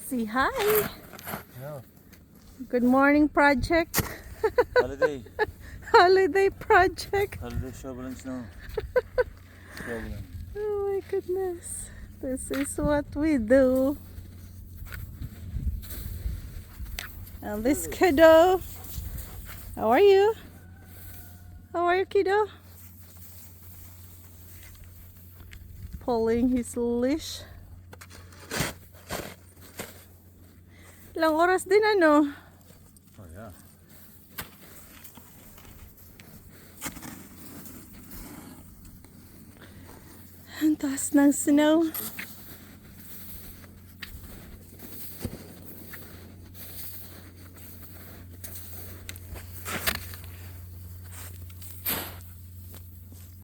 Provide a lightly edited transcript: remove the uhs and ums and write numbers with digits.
Say hi. Yeah. Good morning, project. Holiday. Holiday project. Holiday shoveling snow. Shoveling. Oh my goodness. This is what we do. And this kiddo. How are you? How are you, kiddo? Pulling his leash. Ilang oras din ano? Oh yeah. Ang taas ng snow.